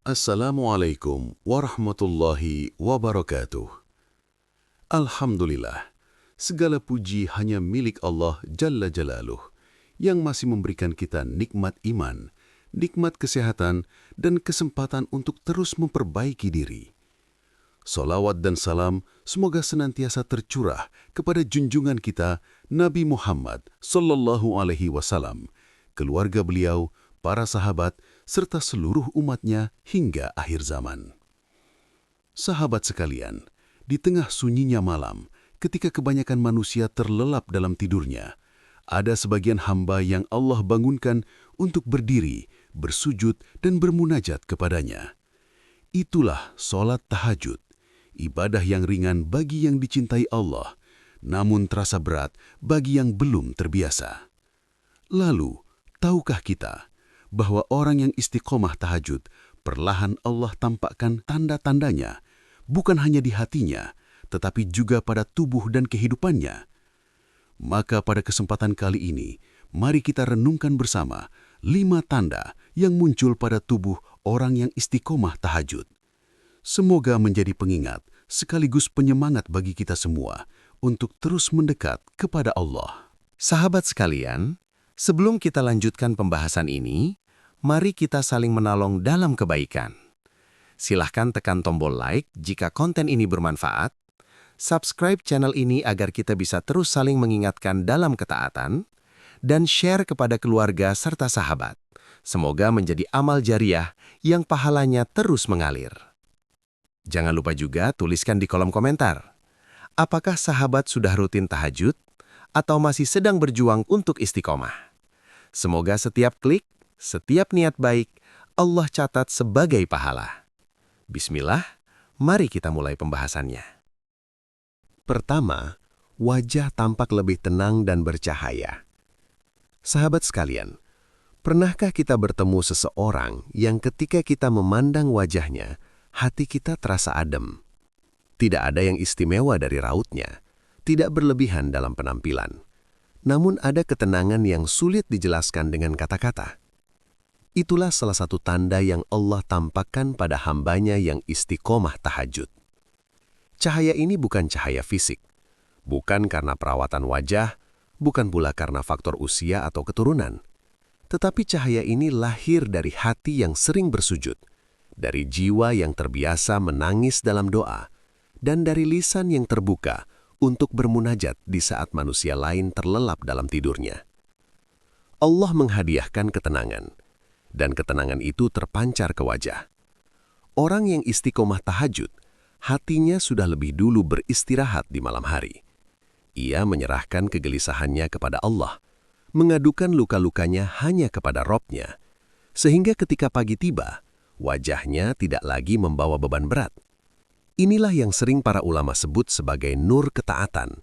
Assalamualaikum warahmatullahi wabarakatuh. Alhamdulillah, segala puji hanya milik Allah Jalla Jalaluh yang masih memberikan kita nikmat iman, nikmat kesehatan, dan kesempatan untuk terus memperbaiki diri. Salawat dan salam semoga senantiasa tercurah kepada junjungan kita Nabi Muhammad sallallahu alaihi wasallam, keluarga beliau, para sahabat, serta seluruh umatnya hingga akhir zaman. Sahabat sekalian, di tengah sunyinya malam, ketika kebanyakan manusia terlelap dalam tidurnya, ada sebagian hamba yang Allah bangunkan untuk berdiri, bersujud, dan bermunajat kepadanya. Itulah sholat tahajud, ibadah yang ringan bagi yang dicintai Allah, namun terasa berat bagi yang belum terbiasa. Lalu, tahukah kita bahwa orang yang istiqomah tahajud, perlahan Allah tampakkan tanda-tandanya, bukan hanya di hatinya, tetapi juga pada tubuh dan kehidupannya? Maka pada kesempatan kali ini, mari kita renungkan bersama 5 tanda yang muncul pada tubuh orang yang istiqomah tahajud. Semoga menjadi pengingat sekaligus penyemangat bagi kita semua untuk terus mendekat kepada Allah. Sahabat sekalian, sebelum kita lanjutkan pembahasan ini, mari kita saling menolong dalam kebaikan. Silahkan tekan tombol like jika konten ini bermanfaat, subscribe channel ini agar kita bisa terus saling mengingatkan dalam ketaatan, dan share kepada keluarga serta sahabat. Semoga menjadi amal jariah yang pahalanya terus mengalir. Jangan lupa juga tuliskan di kolom komentar, apakah sahabat sudah rutin tahajud atau masih sedang berjuang untuk istiqomah? Semoga setiap klik, setiap niat baik, Allah catat sebagai pahala. Bismillah, mari kita mulai pembahasannya. Pertama, wajah tampak lebih tenang dan bercahaya. Sahabat sekalian, pernahkah kita bertemu seseorang yang ketika kita memandang wajahnya, hati kita terasa adem? Tidak ada yang istimewa dari rautnya, tidak berlebihan dalam penampilan. Namun ada ketenangan yang sulit dijelaskan dengan kata-kata. Itulah salah satu tanda yang Allah tampakkan pada hambanya yang istiqomah tahajud. Cahaya ini bukan cahaya fisik, bukan karena perawatan wajah, bukan pula karena faktor usia atau keturunan. Tetapi cahaya ini lahir dari hati yang sering bersujud, dari jiwa yang terbiasa menangis dalam doa, dan dari lisan yang terbuka untuk bermunajat di saat manusia lain terlelap dalam tidurnya. Allah menghadiahkan ketenangan, dan ketenangan itu terpancar ke wajah. Orang yang istiqomah tahajud, hatinya sudah lebih dulu beristirahat di malam hari. Ia menyerahkan kegelisahannya kepada Allah, mengadukan luka-lukanya hanya kepada Robnya, sehingga ketika pagi tiba, wajahnya tidak lagi membawa beban berat. Inilah yang sering para ulama sebut sebagai nur ketaatan,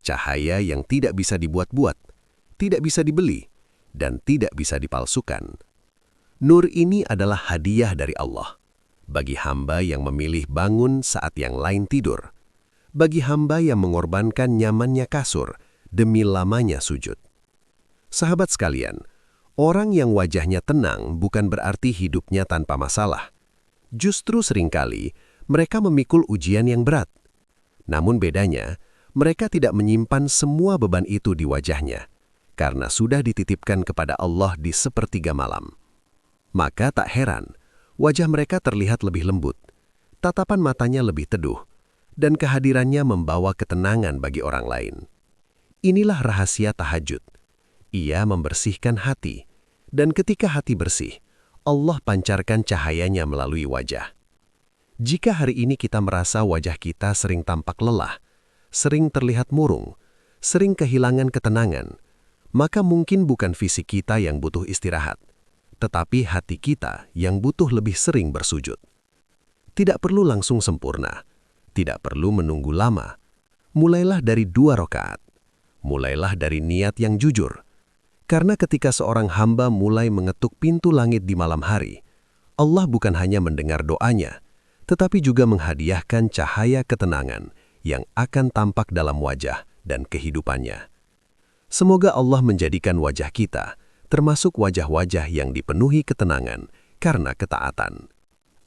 cahaya yang tidak bisa dibuat-buat, tidak bisa dibeli, dan tidak bisa dipalsukan. Nur ini adalah hadiah dari Allah, bagi hamba yang memilih bangun saat yang lain tidur, bagi hamba yang mengorbankan nyamannya kasur demi lamanya sujud. Sahabat sekalian, orang yang wajahnya tenang bukan berarti hidupnya tanpa masalah. Justru seringkali, mereka memikul ujian yang berat. Namun bedanya, mereka tidak menyimpan semua beban itu di wajahnya, karena sudah dititipkan kepada Allah di sepertiga malam. Maka tak heran, wajah mereka terlihat lebih lembut, tatapan matanya lebih teduh, dan kehadirannya membawa ketenangan bagi orang lain. Inilah rahasia tahajud. Ia membersihkan hati, dan ketika hati bersih, Allah pancarkan cahayanya melalui wajah. Jika hari ini kita merasa wajah kita sering tampak lelah, sering terlihat murung, sering kehilangan ketenangan, maka mungkin bukan fisik kita yang butuh istirahat, tetapi hati kita yang butuh lebih sering bersujud. Tidak perlu langsung sempurna, tidak perlu menunggu lama. Mulailah dari 2 rakaat. Mulailah dari niat yang jujur. Karena ketika seorang hamba mulai mengetuk pintu langit di malam hari, Allah bukan hanya mendengar doanya, tetapi juga menghadiahkan cahaya ketenangan yang akan tampak dalam wajah dan kehidupannya. Semoga Allah menjadikan wajah kita termasuk wajah-wajah yang dipenuhi ketenangan karena ketaatan.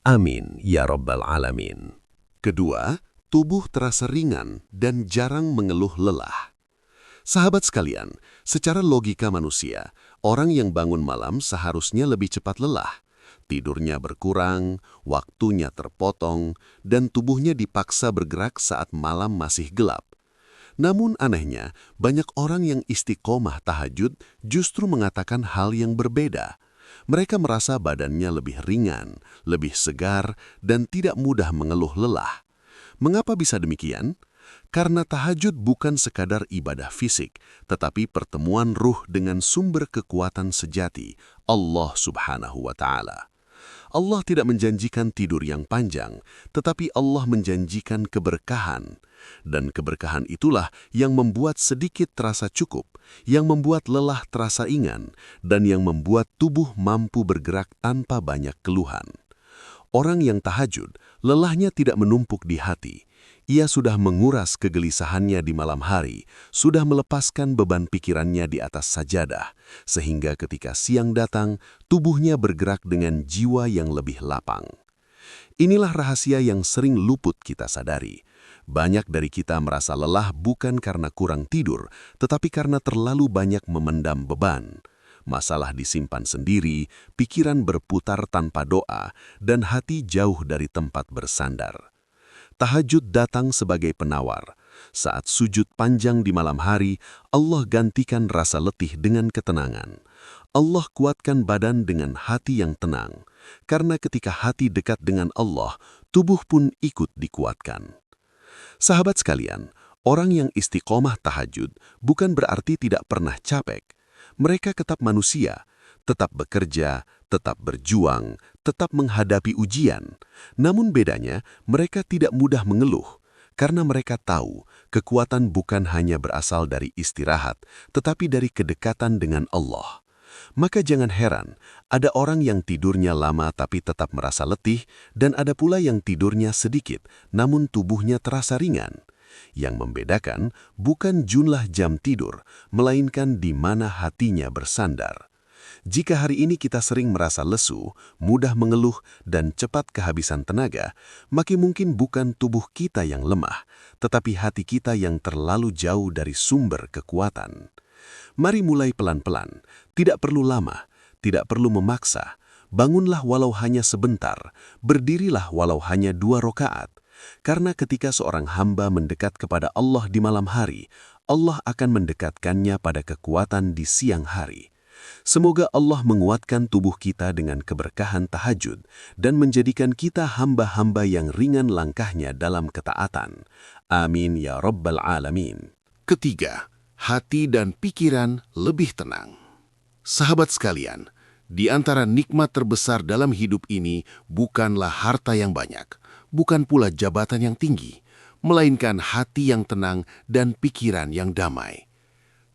Amin ya Rabbal Alamin. Kedua, tubuh terasa ringan dan jarang mengeluh lelah. Sahabat sekalian, secara logika manusia, orang yang bangun malam seharusnya lebih cepat lelah. Tidurnya berkurang, waktunya terpotong, dan tubuhnya dipaksa bergerak saat malam masih gelap. Namun anehnya, banyak orang yang istiqomah tahajud justru mengatakan hal yang berbeda. Mereka merasa badannya lebih ringan, lebih segar, dan tidak mudah mengeluh lelah. Mengapa bisa demikian? Karena tahajud bukan sekadar ibadah fisik, tetapi pertemuan ruh dengan sumber kekuatan sejati, Allah Subhanahu wa Ta'ala. Allah tidak menjanjikan tidur yang panjang, tetapi Allah menjanjikan keberkahan. Dan keberkahan itulah yang membuat sedikit terasa cukup, yang membuat lelah terasa ringan, dan yang membuat tubuh mampu bergerak tanpa banyak keluhan. Orang yang tahajud, lelahnya tidak menumpuk di hati. Ia sudah menguras kegelisahannya di malam hari, sudah melepaskan beban pikirannya di atas sajadah, sehingga ketika siang datang, tubuhnya bergerak dengan jiwa yang lebih lapang. Inilah rahasia yang sering luput kita sadari. Banyak dari kita merasa lelah bukan karena kurang tidur, tetapi karena terlalu banyak memendam beban. Masalah disimpan sendiri, pikiran berputar tanpa doa, dan hati jauh dari tempat bersandar. Tahajud datang sebagai penawar. Saat sujud panjang di malam hari, Allah gantikan rasa letih dengan ketenangan. Allah kuatkan badan dengan hati yang tenang. Karena ketika hati dekat dengan Allah, tubuh pun ikut dikuatkan. Sahabat sekalian, orang yang istiqomah tahajud bukan berarti tidak pernah capek. Mereka tetap manusia, tetap bekerja, tetap berjuang, tetap menghadapi ujian. Namun bedanya, mereka tidak mudah mengeluh, karena mereka tahu kekuatan bukan hanya berasal dari istirahat, tetapi dari kedekatan dengan Allah. Maka jangan heran, ada orang yang tidurnya lama tapi tetap merasa letih, dan ada pula yang tidurnya sedikit, namun tubuhnya terasa ringan. Yang membedakan bukan jumlah jam tidur, melainkan di mana hatinya bersandar. Jika hari ini kita sering merasa lesu, mudah mengeluh, dan cepat kehabisan tenaga, makin mungkin bukan tubuh kita yang lemah, tetapi hati kita yang terlalu jauh dari sumber kekuatan. Mari mulai pelan-pelan, tidak perlu lama, tidak perlu memaksa. Bangunlah walau hanya sebentar, berdirilah walau hanya 2 rakaat. Karena ketika seorang hamba mendekat kepada Allah di malam hari, Allah akan mendekatkannya pada kekuatan di siang hari. Semoga Allah menguatkan tubuh kita dengan keberkahan tahajud dan menjadikan kita hamba-hamba yang ringan langkahnya dalam ketaatan. Amin ya Rabbal Alamin. Ketiga, hati dan pikiran lebih tenang. Sahabat sekalian, di antara nikmat terbesar dalam hidup ini bukanlah harta yang banyak, bukan pula jabatan yang tinggi, melainkan hati yang tenang dan pikiran yang damai.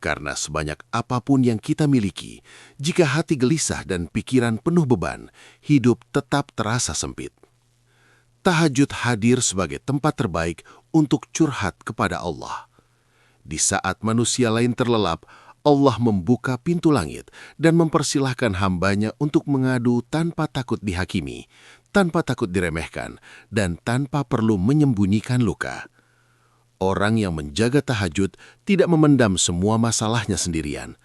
Karena sebanyak apapun yang kita miliki, jika hati gelisah dan pikiran penuh beban, hidup tetap terasa sempit. Tahajud hadir sebagai tempat terbaik untuk curhat kepada Allah. Di saat manusia lain terlelap, Allah membuka pintu langit dan mempersilahkan hambanya untuk mengadu tanpa takut dihakimi, tanpa takut diremehkan, dan tanpa perlu menyembunyikan luka. Orang yang menjaga tahajud tidak memendam semua masalahnya sendirian.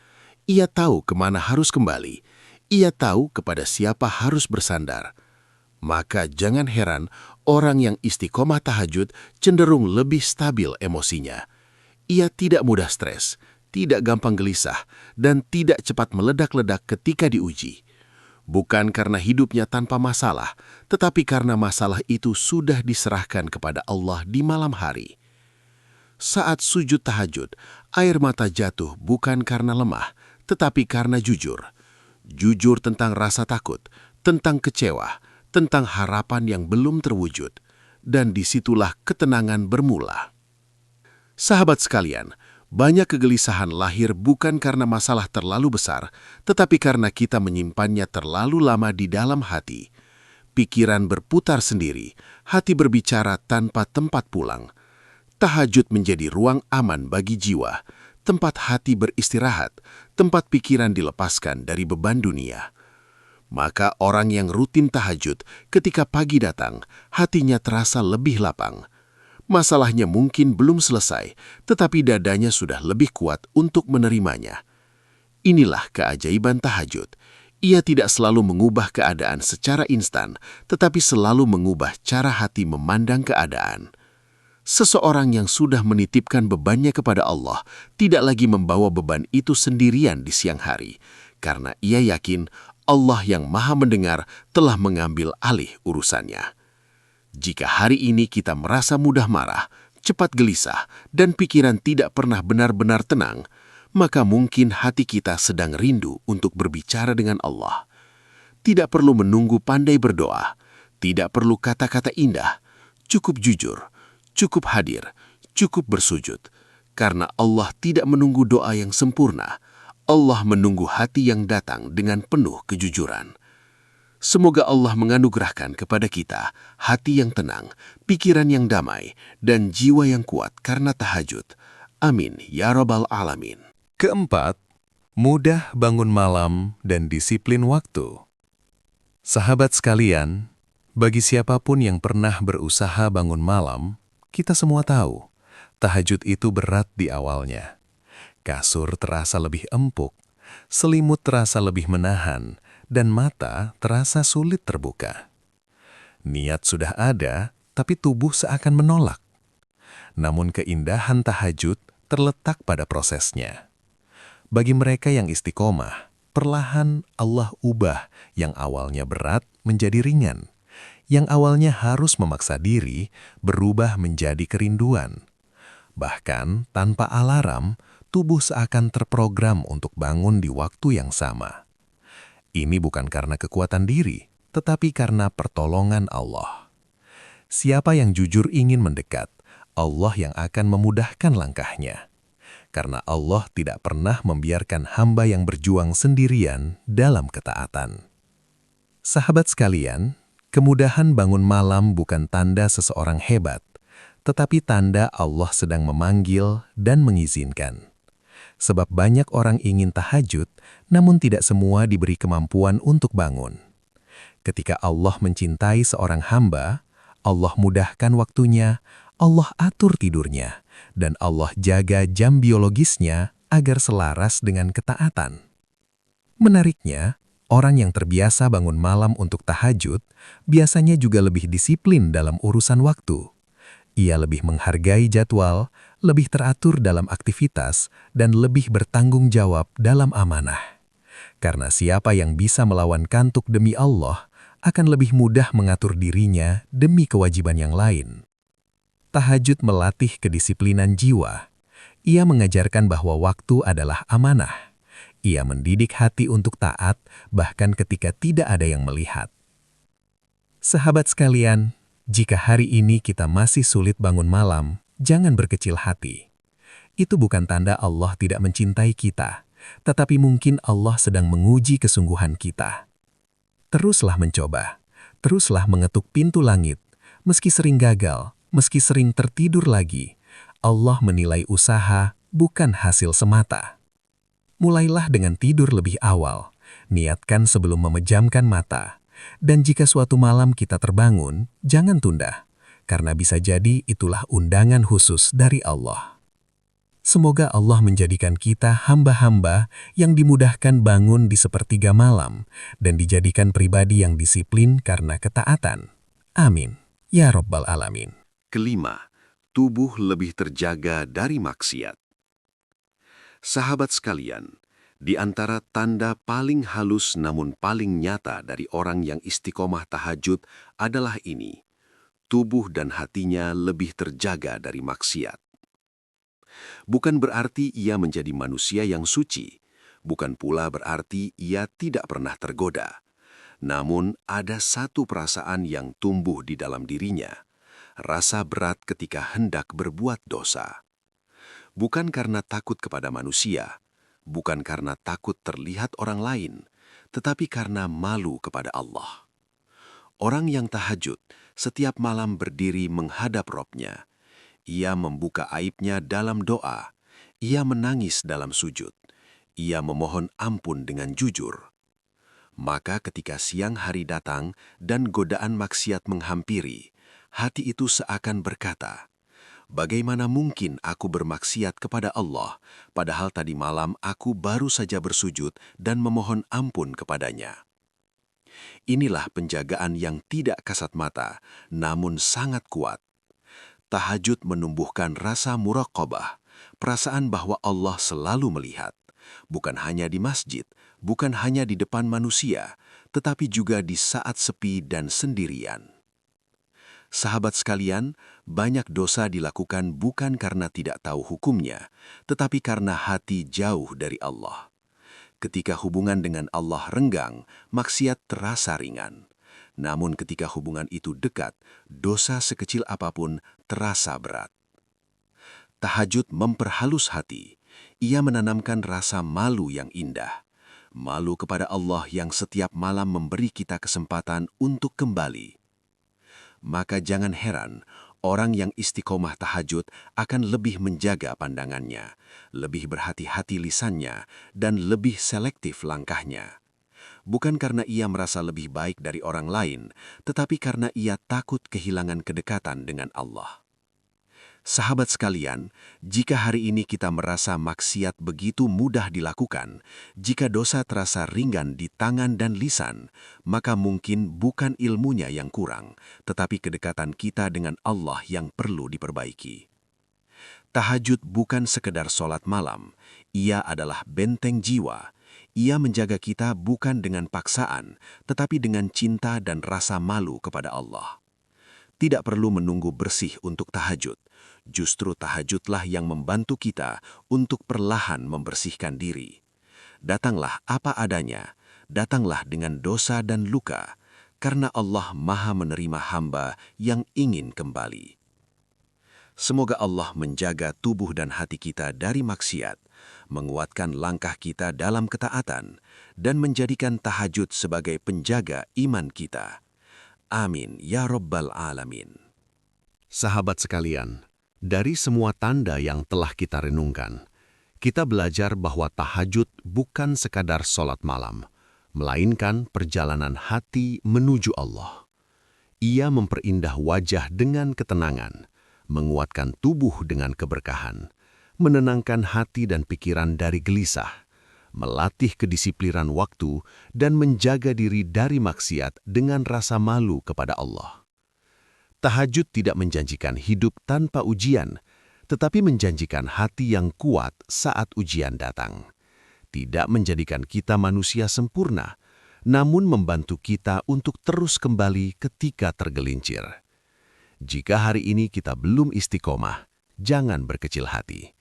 Ia tahu kemana harus kembali. Ia tahu kepada siapa harus bersandar. Maka jangan heran orang yang istiqomah tahajud cenderung lebih stabil emosinya. Ia tidak mudah stres, tidak gampang gelisah, dan tidak cepat meledak-ledak ketika diuji. Bukan karena hidupnya tanpa masalah, tetapi karena masalah itu sudah diserahkan kepada Allah di malam hari. Saat sujud tahajud, air mata jatuh bukan karena lemah, tetapi karena jujur. Jujur tentang rasa takut, tentang kecewa, tentang harapan yang belum terwujud. Dan disitulah ketenangan bermula. Sahabat sekalian, banyak kegelisahan lahir bukan karena masalah terlalu besar, tetapi karena kita menyimpannya terlalu lama di dalam hati. Pikiran berputar sendiri, hati berbicara tanpa tempat pulang. Tahajud menjadi ruang aman bagi jiwa, tempat hati beristirahat, tempat pikiran dilepaskan dari beban dunia. Maka orang yang rutin tahajud ketika pagi datang, hatinya terasa lebih lapang. Masalahnya mungkin belum selesai, tetapi dadanya sudah lebih kuat untuk menerimanya. Inilah keajaiban tahajud. Ia tidak selalu mengubah keadaan secara instan, tetapi selalu mengubah cara hati memandang keadaan. Seseorang yang sudah menitipkan bebannya kepada Allah tidak lagi membawa beban itu sendirian di siang hari, karena ia yakin Allah yang Maha Mendengar telah mengambil alih urusannya. Jika hari ini kita merasa mudah marah, cepat gelisah, dan pikiran tidak pernah benar-benar tenang, maka mungkin hati kita sedang rindu untuk berbicara dengan Allah. Tidak perlu menunggu pandai berdoa, tidak perlu kata-kata indah, cukup jujur, cukup hadir, cukup bersujud. Karena Allah tidak menunggu doa yang sempurna, Allah menunggu hati yang datang dengan penuh kejujuran. Semoga Allah menganugerahkan kepada kita hati yang tenang, pikiran yang damai, dan jiwa yang kuat karena tahajud. Amin, ya Rabbal Alamin. Keempat, mudah bangun malam dan disiplin waktu. Sahabat sekalian, bagi siapapun yang pernah berusaha bangun malam, kita semua tahu, tahajud itu berat di awalnya. Kasur terasa lebih empuk, selimut terasa lebih menahan, dan mata terasa sulit terbuka. Niat sudah ada, tapi tubuh seakan menolak. Namun keindahan tahajud terletak pada prosesnya. Bagi mereka yang istiqomah, perlahan Allah ubah yang awalnya berat menjadi ringan. Yang awalnya harus memaksa diri berubah menjadi kerinduan. Bahkan tanpa alarm, tubuh seakan terprogram untuk bangun di waktu yang sama. Ini bukan karena kekuatan diri, tetapi karena pertolongan Allah. Siapa yang jujur ingin mendekat, Allah yang akan memudahkan langkahnya. Karena Allah tidak pernah membiarkan hamba yang berjuang sendirian dalam ketaatan. Sahabat sekalian, kemudahan bangun malam bukan tanda seseorang hebat, tetapi tanda Allah sedang memanggil dan mengizinkan. Sebab banyak orang ingin tahajud, namun tidak semua diberi kemampuan untuk bangun. Ketika Allah mencintai seorang hamba, Allah mudahkan waktunya, Allah atur tidurnya, dan Allah jaga jam biologisnya agar selaras dengan ketaatan. Menariknya, orang yang terbiasa bangun malam untuk tahajud biasanya juga lebih disiplin dalam urusan waktu. Ia lebih menghargai jadwal, lebih teratur dalam aktivitas, dan lebih bertanggung jawab dalam amanah. Karena siapa yang bisa melawan kantuk demi Allah akan lebih mudah mengatur dirinya demi kewajiban yang lain. Tahajud melatih kedisiplinan jiwa. Ia mengajarkan bahwa waktu adalah amanah. Ia mendidik hati untuk taat bahkan ketika tidak ada yang melihat. Sahabat sekalian, jika hari ini kita masih sulit bangun malam, jangan berkecil hati. Itu bukan tanda Allah tidak mencintai kita, tetapi mungkin Allah sedang menguji kesungguhan kita. Teruslah mencoba, teruslah mengetuk pintu langit, meski sering gagal, meski sering tertidur lagi. Allah menilai usaha, bukan hasil semata. Mulailah dengan tidur lebih awal, niatkan sebelum memejamkan mata. Dan jika suatu malam kita terbangun, jangan tunda, karena bisa jadi itulah undangan khusus dari Allah. Semoga Allah menjadikan kita hamba-hamba yang dimudahkan bangun di sepertiga malam dan dijadikan pribadi yang disiplin karena ketaatan. Amin. Ya Rabbal Alamin. Kelima, tubuh lebih terjaga dari maksiat. Sahabat sekalian, di antara tanda paling halus namun paling nyata dari orang yang istiqomah tahajud adalah ini. Tubuh dan hatinya lebih terjaga dari maksiat. Bukan berarti ia menjadi manusia yang suci. Bukan pula berarti ia tidak pernah tergoda. Namun ada satu perasaan yang tumbuh di dalam dirinya. Rasa berat ketika hendak berbuat dosa. Bukan karena takut kepada manusia, bukan karena takut terlihat orang lain, tetapi karena malu kepada Allah. Orang yang tahajud setiap malam berdiri menghadap Robnya. Ia membuka aibnya dalam doa. Ia menangis dalam sujud. Ia memohon ampun dengan jujur. Maka ketika siang hari datang dan godaan maksiat menghampiri, hati itu seakan berkata, "Bagaimana mungkin aku bermaksiat kepada Allah, padahal tadi malam aku baru saja bersujud dan memohon ampun kepadanya." Inilah penjagaan yang tidak kasat mata, namun sangat kuat. Tahajud menumbuhkan rasa muraqabah, perasaan bahwa Allah selalu melihat, bukan hanya di masjid, bukan hanya di depan manusia, tetapi juga di saat sepi dan sendirian. Sahabat sekalian, banyak dosa dilakukan bukan karena tidak tahu hukumnya, tetapi karena hati jauh dari Allah. Ketika hubungan dengan Allah renggang, maksiat terasa ringan. Namun ketika hubungan itu dekat, dosa sekecil apapun terasa berat. Tahajud memperhalus hati. Ia menanamkan rasa malu yang indah. Malu kepada Allah yang setiap malam memberi kita kesempatan untuk kembali. Maka jangan heran, orang yang istiqomah tahajud akan lebih menjaga pandangannya, lebih berhati-hati lisannya, dan lebih selektif langkahnya. Bukan karena ia merasa lebih baik dari orang lain, tetapi karena ia takut kehilangan kedekatan dengan Allah. Sahabat sekalian, jika hari ini kita merasa maksiat begitu mudah dilakukan, jika dosa terasa ringan di tangan dan lisan, maka mungkin bukan ilmunya yang kurang, tetapi kedekatan kita dengan Allah yang perlu diperbaiki. Tahajud bukan sekedar sholat malam, ia adalah benteng jiwa. Ia menjaga kita bukan dengan paksaan, tetapi dengan cinta dan rasa malu kepada Allah. Tidak perlu menunggu bersih untuk tahajud. Justru tahajudlah yang membantu kita untuk perlahan membersihkan diri. Datanglah apa adanya, datanglah dengan dosa dan luka, karena Allah Maha menerima hamba yang ingin kembali. Semoga Allah menjaga tubuh dan hati kita dari maksiat, menguatkan langkah kita dalam ketaatan, dan menjadikan tahajud sebagai penjaga iman kita. Amin ya Rabbal Alamin. Sahabat sekalian, dari semua tanda yang telah kita renungkan, kita belajar bahwa tahajud bukan sekadar sholat malam, melainkan perjalanan hati menuju Allah. Ia memperindah wajah dengan ketenangan, menguatkan tubuh dengan keberkahan, menenangkan hati dan pikiran dari gelisah, melatih kedisiplinan waktu, dan menjaga diri dari maksiat dengan rasa malu kepada Allah. Tahajud tidak menjanjikan hidup tanpa ujian, tetapi menjanjikan hati yang kuat saat ujian datang. Tidak menjadikan kita manusia sempurna, namun membantu kita untuk terus kembali ketika tergelincir. Jika hari ini kita belum istiqomah, jangan berkecil hati.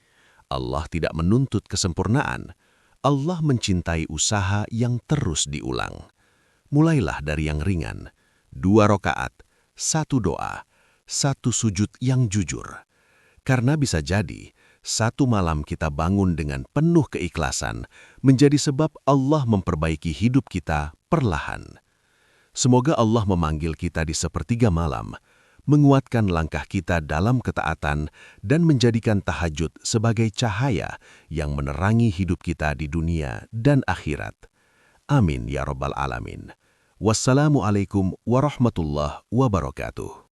Allah tidak menuntut kesempurnaan. Allah mencintai usaha yang terus diulang. Mulailah dari yang ringan, 2 rakaat, 1 doa, 1 sujud yang jujur. Karena bisa jadi, 1 malam kita bangun dengan penuh keikhlasan, menjadi sebab Allah memperbaiki hidup kita perlahan. Semoga Allah memanggil kita di sepertiga malam, menguatkan langkah kita dalam ketaatan, dan menjadikan tahajud sebagai cahaya yang menerangi hidup kita di dunia dan akhirat. Amin ya Rabbal Alamin. Wassalamualaikum warahmatullahi wabarakatuh.